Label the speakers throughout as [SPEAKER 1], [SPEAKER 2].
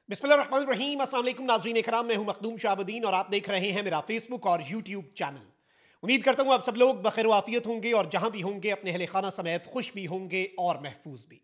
[SPEAKER 1] बिस्मिल्लाहिर्रहमानिर्रहीम। अस्सलाम वालेकुम नाज़रीन इकराम, मैं हूं मखदूम शाहबुद्दीन और आप देख रहे हैं मेरा फेसबुक और यूट्यूब चैनल। उम्मीद करता हूं आप सब लोग बखैर आफियत होंगे और जहां भी होंगे अपने अहले खाना समेत खुश भी होंगे और महफूज भी।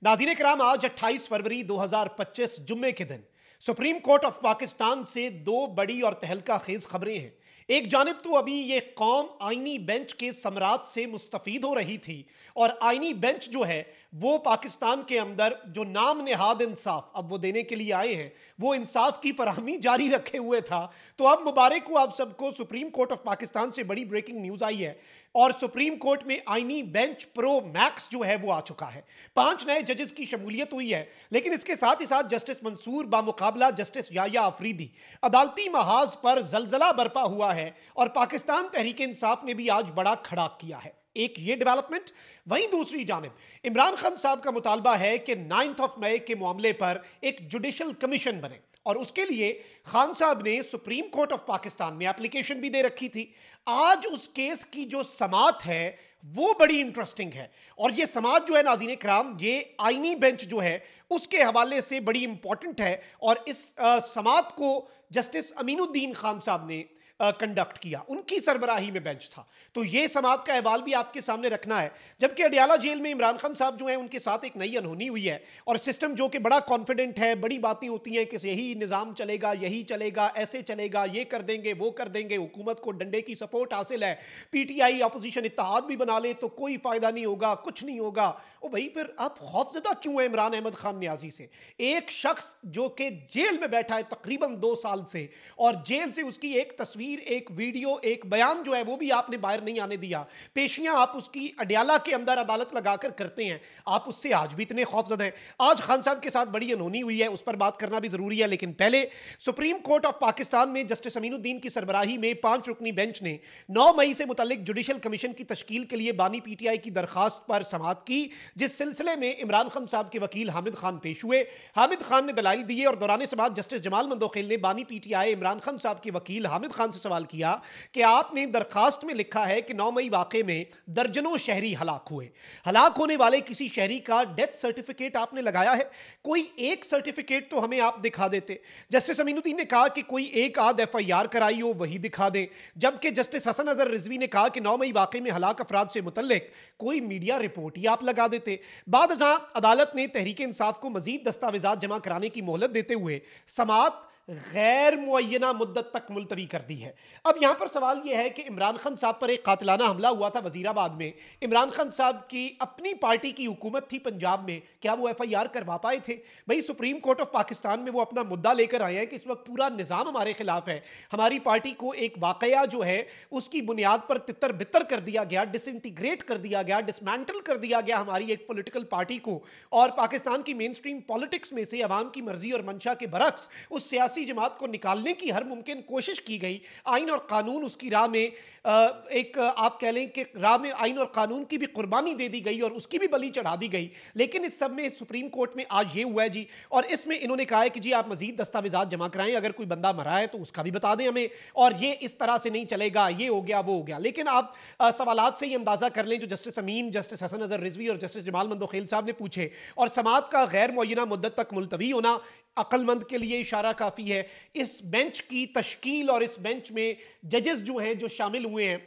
[SPEAKER 1] नाज़रीन इकराम, आज 28 फरवरी 2025 जुम्मे के दिन सुप्रीम कोर्ट ऑफ पाकिस्तान से दो बड़ी और तहलका खेज खबरें हैं। एक जानिब तो अभी ये कौम आईनी बेंच के समरात से मुस्तफीद हो रही थी और आईनी बेंच जो है वो पाकिस्तान के अंदर जो नाम नेहाद इंसाफ अब वो देने के लिए आए हैं, वो इंसाफ की फराहमी जारी रखे हुए था। तो अब मुबारक हो आप सबको, सुप्रीम कोर्ट ऑफ पाकिस्तान से बड़ी ब्रेकिंग न्यूज आई है और सुप्रीम कोर्ट में आईनी बेंच प्रो मैक्स जो है वो आ चुका है। 5 नए जजेस की शमूलियत हुई है, लेकिन इसके साथ ही साथ जस्टिस मंसूर बामुकाबला जस्टिस याया अफरीदी अदालती महाज पर जलजला बरपा हुआ है और पाकिस्तान तहरीक इंसाफ ने भी आज बड़ा खड़ाक किया है। एक ये डेवलपमेंट, वहीं दूसरी जानिब इमरान खान साहब का मुतालबा है कि 9 मई के मामले पर एक जुडिशल कमीशन बने और उसके लिए खान साहब ने सुप्रीम कोर्ट ऑफ पाकिस्तान में एप्लीकेशन भी दे रखी थी। आज उस केस की जो समात है वो बड़ी इंटरेस्टिंग है और ये समात जो है नाज़रीन इकराम, ये आईनी बेंच जो है उसके हवाले से बड़ी इंपॉर्टेंट है और इस समात को जस्टिस अमीनुद्दीन खान साहब ने कंडक्ट किया, उनकी सरबराही में बेंच था। तो ये समात का अहवाल भी आपके सामने रखना है। जबकि अडियाला जेल में इमरान खान साहब जो हैं उनके साथ एक नई अनहोनी हुई है और सिस्टम जो कि बड़ा कॉन्फिडेंट है, बड़ी बातें होती हैं कि यही निज़ाम चलेगा, यही चलेगा, ऐसे चलेगा, ये कर देंगे, वो कर देंगे, हुकूमत को डंडे की सपोर्ट हासिल है, पीटीआई अपोजिशन इत्तेहाद भी बना ले तो कोई फायदा नहीं होगा, कुछ नहीं होगा। ओ भाई, फिर आप खौफजदा क्यों है इमरान अहमद खान न्याजी से? एक शख्स जो कि जेल में बैठा है तकरीबन 2 साल से और जेल से उसकी एक तस्वीर, एक वीडियो, एक बयान जो है वो भी आपने बाहर नहीं आने दिया। पेशियां आप उसकी अडियाला के अंदर अदालत लगाकर करते हैं, आप उससे आज भी इतने खौफजदा हैं। आज खान साहब के साथ बड़ी अनहोनी हुई है, उस पर बात करना भी जरूरी है, लेकिन पहले सुप्रीम कोर्ट ऑफ पाकिस्तान में जस्टिस अमीनुद्दीन की सरबराही में 5 रुकनी बेंच ने 9 मई से मुतल्लिक जुडिशल कमीशन की तश्कील के लिए बानी पीटीआई की दरखास्त पर समाअत की, जिस सिलसिले में इमरान खान साहब के वकील हामिद खान पेश हुए। हामिद खान ने दलाइल दिए और दौरान समाअत जस्टिस जमाल मंदोखेल ने बानी पीटीआई इमरान खान साहब के वकील हामिद खान से सवाल किया कि आपने दरखास्त में लिखा है कि 9 मई वाकये में दर्जनों शहरी हलाक हुए, हलाक होने वाले किसी शहरी का डेथ सर्टिफिकेट आपने लगाया है? कोई एक सर्टिफिकेट तो हमें आप दिखा देते। जस्टिस अमीनुद्दीन ने कहा कि कोई एक आध एफआईआर कराई हो वही दिखा दें, जबकि जस्टिस हसन अजहर रिजवी ने कहा कि 9 मई वाकये में हलाक अफराद से मुतल्लिक कोई मीडिया रिपोर्ट ही आप लगा देते। बाद अदालत ने तहरीक इंसाफ को मजीद दस्तावेजात जमा कराने की मोहलत देते हुए समाअत गैर मुअय्यना मुद्दत तक मुलतवी कर दी है। अब यहां पर सवाल यह है कि इमरान खान साहब पर एक कातिलाना हमला हुआ था वजीराबाद में, इमरान खान साहब की अपनी पार्टी की हुकूमत थी पंजाब में, क्या वो एफआईआर करवा पाए थे? भाई, सुप्रीम कोर्ट ऑफ पाकिस्तान में वो अपना मुद्दा लेकर आए हैं कि इस वक्त पूरा निज़ाम हमारे खिलाफ है, हमारी पार्टी को एक वाकया जो है उसकी बुनियाद पर तितर बितर कर दिया गया, डिसइंटीग्रेट कर दिया गया, डिसमेंटल कर दिया गया हमारी एक पॉलिटिकल पार्टी को, और पाकिस्तान की मेन स्ट्रीम पॉलिटिक्स में से अवाम की मर्जी और मंशा के बरक्स उस सियासी जमात को निकालने की हर मुमकिन कोशिश की गई। आइन और कानून उसकी राह में एक आप कह लें कि राह में आइन और कानून की भी कुर्बानी दे दी गई और उसकी भी बलि चढ़ा दी गई। लेकिन इस सब में सुप्रीम कोर्ट में आज ये हुआ है जी, और इसमें इन्होंने कहा है कि जी आप मजीद दस्तावेजात जमा कराएं, अगर कोई बंदा मरा है तो उसका भी बता दें हमें, और ये इस तरह से नहीं चलेगा, ये हो गया, वो हो गया। लेकिन आप सवालात से ही अंदाजा कर लें जो जस्टिस अमीन, जस्टिस हसन अजहर रिजवी और जस्टिस जमाल मंदोखेल साहब ने पूछे, और समाअत का गैर मुअय्यना मुद्दत तक मुलतवी होना अक्लमंद के लिए इशारा काफी है। इस बेंच की तश्कील और इस बेंच में जजेस जो हैं जो शामिल हुए हैं,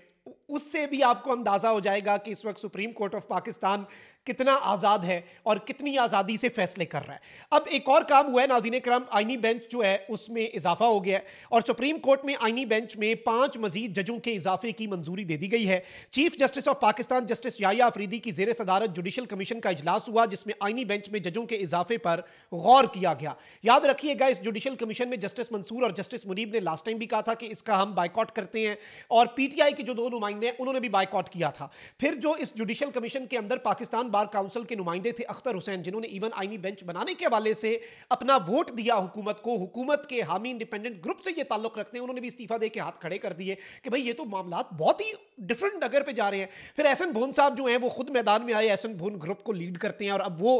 [SPEAKER 1] उससे भी आपको अंदाजा हो जाएगा कि इस वक्त सुप्रीम कोर्ट ऑफ पाकिस्तान कितना आज़ाद है और कितनी आज़ादी से फैसले कर रहा है। अब एक और काम हुआ है नाज़रीन इकराम, आईनी बेंच जो है उसमें इजाफा हो गया है और सुप्रीम कोर्ट में आईनी बेंच में 5 मजीद जजों के इजाफे की मंजूरी दे दी गई है। Chief justice of Pakistan justice Yahya Afridi की जेर सदारत जुडिशल कमीशन का इजलास हुआ, जिसमें आईनी बेंच में जजों के इजाफे पर गौर किया गया। याद रखिएगा, इस जुडिशल कमीशन में जस्टिस मंसूर और जस्टिस मुनीब ने लास्ट टाइम भी कहा था कि इसका हम बाइकआउट करते हैं, और पीटीआई के जो 2 नुमाइंदे हैं उन्होंने भी बाइकआउट किया था। फिर जो इस जुडिशल कमीशन के अंदर पाकिस्तान बार काउंसिल के नुमाइंदे थे अख्तर हुसैन, जिन्होंने इवन आईनी बेंच बनाने के हवाले से अपना वोट दिया हुकूमत को, हुकूमत के हामी इंडिपेंडेंट ग्रुप से ये ताल्लुक रखते हैं, उन्होंने भी इस्तीफा देकर हाथ खड़े कर दिए कि भाई ये तो मामला बहुत ही डिफरेंट डगर पे जा रहे हैं। फिर एहसन भून साहब जो हैं वो खुद मैदान में आए, एहसन भून ग्रुप को लीड करते हैं और अब वो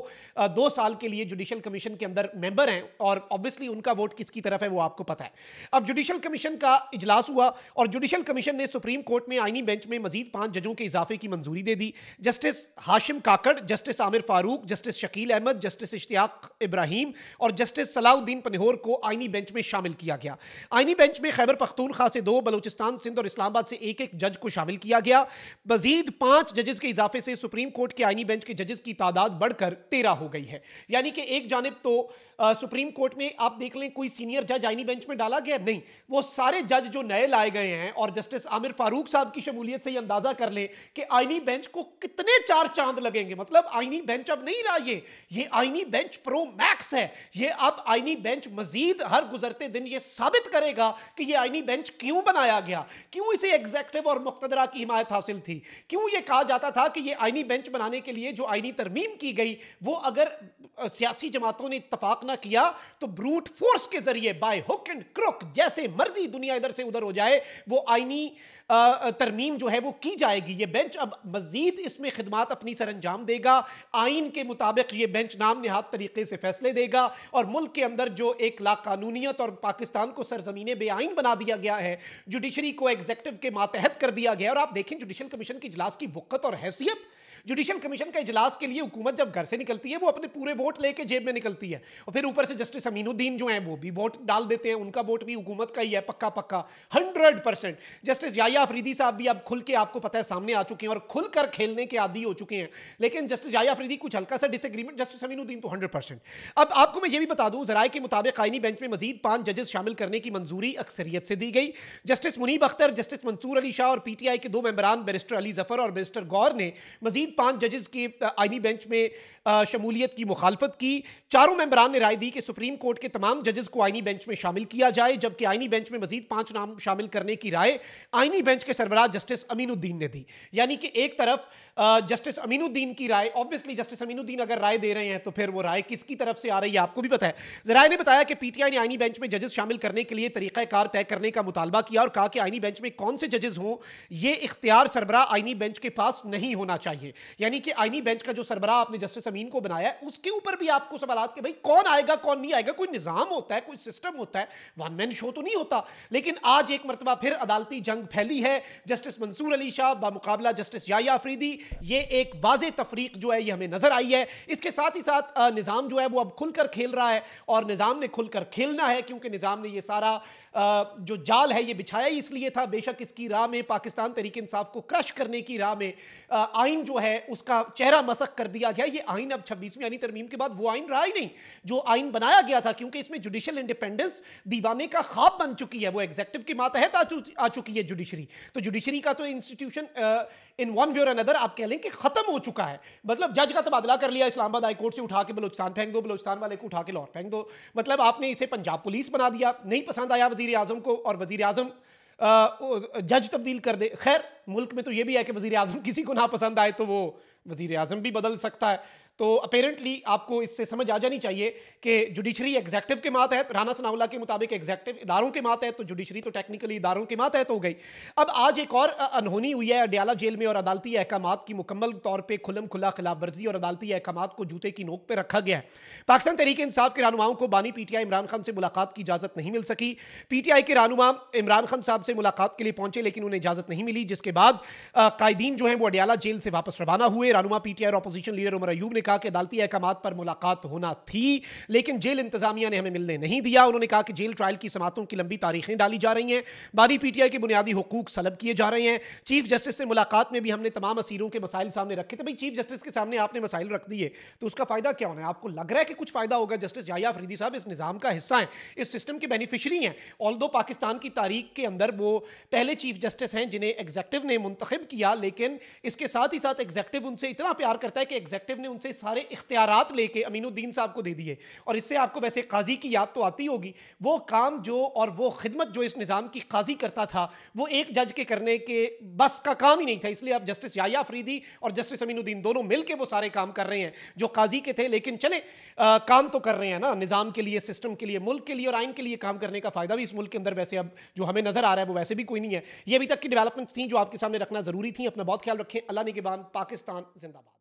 [SPEAKER 1] 2 साल के लिए जुडिशल कमीशन के अंदर मेंबर हैं और ऑब्वियसली उनका वोट किसकी तरफ है वो आपको पता है। अब जुडिशल कमीशन का इजलास हुआ और जुडिशल कमीशन ने सुप्रीम कोर्ट में आईनी बेंच में मजीद 5 जजों के इजाफे की मंजूरी दे दी। Justice Hashim Kakar, justice Aamir Farooq, justice Shakeel Ahmed, justice Ishtiaq Ibrahim और जस्टिस सलाउद्दीन पन्होर को आईनी बेंच में शामिल किया गया। आईनी बेंच में खैबर पख्तूनख्वा से 2, बलूचिस्तान, सिंध और इस्लामाबाद से एक एक जज को शामिल किया गया। मजीद 5 जजेस के इजाफे से सुप्रीम कोर्ट के आईनी बेंच के जजेस की तादाद बढ़कर 13 हो गई है। यानी कि एक जानिब तो सुप्रीम कोर्ट में आप देख लें कोई सीनियर जज आईनी बेंच में डाला गया नहीं, वो सारे जज जो नए लाए गए हैं और जस्टिस आमिर फारूक साहब की शमूलियत से ही अंदाजा कर लें कि आईनी बेंच को कितने 4 चांद लगेंगे। मतलब आईनी बेंच अब नहीं रहा, ये आईनी बेंच प्रो मैक्स है। ये अब आईनी बेंच मजीद हर गुजरते दिन ये साबित करेगा कि ये आईनी बेंच क्यों बनाया गया, क्यों इसे एग्जेक्टिव और मुक्तदरा की हिमायत हासिल थी, क्यों ये कहा जाता था कि ये आईनी बेंच बनाने के लिए जो आईनी तरमीम की गई वो अगर सियासी जमातों ने इत्तफाक ना किया तो ब्रूट फोर्स के जरिए बाय हुक एंड क्रुक जैसे मर्जी दुनिया इधर से उधर हो जाए वो आईनी तरमीम जो है वो की जाएगी। ये बेंच अब मजीद इसमें खिदमात अपनी सरंजाम देगा। आइन के मुताबिक ये बेंच नाम निहाद तरीके से फैसले देगा और मुल्क के अंदर जो एक लाकानूनियत और पाकिस्तान को सरजमीने बेआइन बना दिया गया है, जुडिशरी को एग्जेक्टिव के मातहत कर दिया गया। और आप देखें जुडिशल कमीशन के इजलास की वक़्त और हैसियत, जुडिशल कमीशन का इजलास के लिए हुकूमत जब घर से निकलती है वो अपने पूरे वोट लेके जेब में निकलती है और फिर ऊपर से जस्टिस अमीनुद्दीन जो हैं वो भी वोट डाल देते हैं, उनका वोट भी हुकूमत का ही है पक्का पक्का 100%। जस्टिस याया अफरीदी साहब भी अब खुल के आपको पता है सामने आ चुके हैं और खुलकर खेलने के आदी हो चुके हैं, लेकिन जस्टिस याया अफरीदी कुछ हल्का सा डिसएग्रीमेंट, जस्टिस अमीनुद्दीन तो 100%। अब आपको मैं ये भी बता दूं ज़राए के मुताबिक आईनी बेंच में मजीद 5 जजेस शामिल करने की मंजूरी अक्सरियत से दी गई। जस्टिस मुनीब अख्तर, जस्टिस मंसूर अली शाह और पीटीआई के 2 मेंबरान बैरिस्टर अली जफर और बैरिस्टर गौर ने मजीद 5 जजेस की आईनी बेंच में शमूलियत की मुखालफत की। चारों मेंबरान ने राय दी कि सुप्रीम कोर्ट के तमाम जजेस को आईनी बेंच में शामिल किया जाए, जबकि आईनी बेंच में मजीद 5 नाम शामिल करने की राय आईनी बेंच के सरबराह जस्टिस अमीनुद्दीन ने दी। यानी कि एक तरफ जस्टिस अमीनुद्दीन की राय, ऑब्वियसली जस्टिस अमीनुद्दीन अगर राय दे रहे हैं तो फिर वो राय किसकी तरफ से आ रही है आपको भी पता है। ज़राए ने बताया कि पीटीआई ने आईनी बेंच में जजेस शामिल करने के लिए तरीक़ाकार तय करने का मुतालबा किया और कहा कि आईनी बेंच में कौन से जजेस हों ये इख्तियार सरबराह आईनी बेंच के पास नहीं होना चाहिए। यानी कि आईनी बेंच का जो सरबराह आपने जस्टिस अमीन को बनाया है उसके ऊपर भी आपको सवालात कि भाई कौन आएगा कौन नहीं आएगा, कोई निजाम होता है, कोई सिस्टम होता है, वन मैन शो तो नहीं होता। लेकिन आज एक मरतबा फिर अदालती जंग फैली है। जस्टिस मंसूर अली शाह बामुकाबला जस्टिस याया अफरीदी, ये एक वाज़े तफरीक जो है ये हमें नजर आई है। इसके साथ ही साथ निज़ाम जो है वो अब खुलकर खेल रहा है और निज़ाम ने खुलकर खेलना है क्योंकि निज़ाम ने ये सारा जो जाल है ये बिछाया ही इसलिए था। बेशक इसकी राह में पाकिस्तान तहरीक इंसाफ को क्रश करने की राह में आइन जो है उसका चेहरा मसक कर दिया गया। ये आइन अब 26वीं आईनी तरमीम के बाद वो आइन रहा ही नहीं जो आइन बनाया गया था, क्योंकि इसमें जुडिशल इंडिपेंडेंस दीवाने का ख्वाब बन चुकी है, वो एग्जेक्टिव के मातहत आ चुकी है जुडिशरी। तो जुडिशरी का तो इंस्टीट्यूशन इन वन वे और अनदर आप कह लें कि खत्म हो चुका है। मतलब जज का तबादला कर लिया इस्लामाबाद हाई कोर्ट से उठा के बलूचिस्तान फेंक दो, बलूचिस्तान वाले को उठा के लाहौर फेंक दो। मतलब आपने इसे पंजाब पुलिस बना दिया, नहीं पसंद आया वजीर आजम को और वजीर आजम जज तब्दील कर दे। खैर मुल्क में तो यह भी है कि वजीर आजम किसी को ना पसंद आए तो वो वजीर आजम भी बदल सकता है। तो अपेरेंटली आपको इससे समझ आ जानी चाहिए कि जुडिशरी एग्जेक्टिव के मातहत, राना सनाउल्लाह के मुताबिक एग्जेक्टिव इदारों के मातहत, तो जुडिशरी तो टेक्निकली इदारों के मातहत हो गई। अब आज एक और अनहोनी हुई है अडयाला जेल में और अदालती अहकामात की मुकम्मल तौर पर खुलम खुला खिलाफ वर्जी और अदालती अहकामात को जूते की नोक पर रखा गया है। पाकिस्तान तहरीक इंसाफ के रहनुमाओं को बानी पीटीआई इमरान खान से मुलाकात की इजाजत नहीं मिल सकी। पीटीआई के रहनुमा इमरान खान साहब से मुलाकात के लिए पहुंचे लेकिन उन्हें इजाजत नहीं मिली, जिसके बाद कायदीन जो है वो अडयाला जेल से वापस रवाना हुए। रहनुमा पीटीआई और अपोजिशन लीडर उमर अयूब ने कहा कि अदालती अहकामात पर मुलाकात होना थी लेकिन जेल इंतजामिया ने हमें मिलने नहीं दिया। उन्होंने कहा कि जेल ट्रायल की समातों की लंबी तारीखें डाली जा रही हैं, बानी पीटीआई के बुनियादी हुकूक सलब किए जा रहे हैं। चीफ जस्टिस से मुलाकात में भी हमने तमाम असीरों के मसाइल सामने रखे थे। भाई चीफ जस्टिस के सामने आपने मसाइल रख दिए तो उसका फायदा क्या होना है? आपको लग रहा है कि कुछ फायदा होगा? जस्टिस याया अफरीदी साहब इस निजाम का हिस्सा हैं, इस सिस्टम के बेनिफिशरी हैं। ऑल्दो पाकिस्तान की तारीख के अंदर वो पहले चीफ जस्टिस हैं जिन्हें एग्जेक्टिव ने मुंतखब किया, लेकिन इसके साथ ही साथ एग्जेक्टिव उनसे इतना प्यार करता है कि एग्जेक्टिव ने उनसे सारे इख्तियारात लेके अमीनुद्दीन साहब को दे दिए। और इससे आपको वैसे काजी की याद तो आती होगी, वो काम जो और वो खिदमत जो इस निजाम की काजी करता था वो एक जज के करने के बस का काम ही नहीं था। इसलिए अब जस्टिस याया अफरीदी और जस्टिस अमीनुद्दीन दोनों मिलकर वो सारे काम कर रहे हैं जो काजी के थे। लेकिन चले काम तो कर रहे हैं ना, निजाम के लिए, सिस्टम के लिए, मुल्क के लिए और आइन के लिए काम करने का फायदा भी इस मुल्क के अंदर वैसे अब जो हमें नजर आ रहा है वो वैसे भी कोई नहीं है। ये अभी तक की डेवलपमेंट्स थी जो आपके सामने रखना जरूरी थी। अपना बहुत ख्याल रखें। अल्लाह निगहबान। पाकिस्तान जिंदाबाद।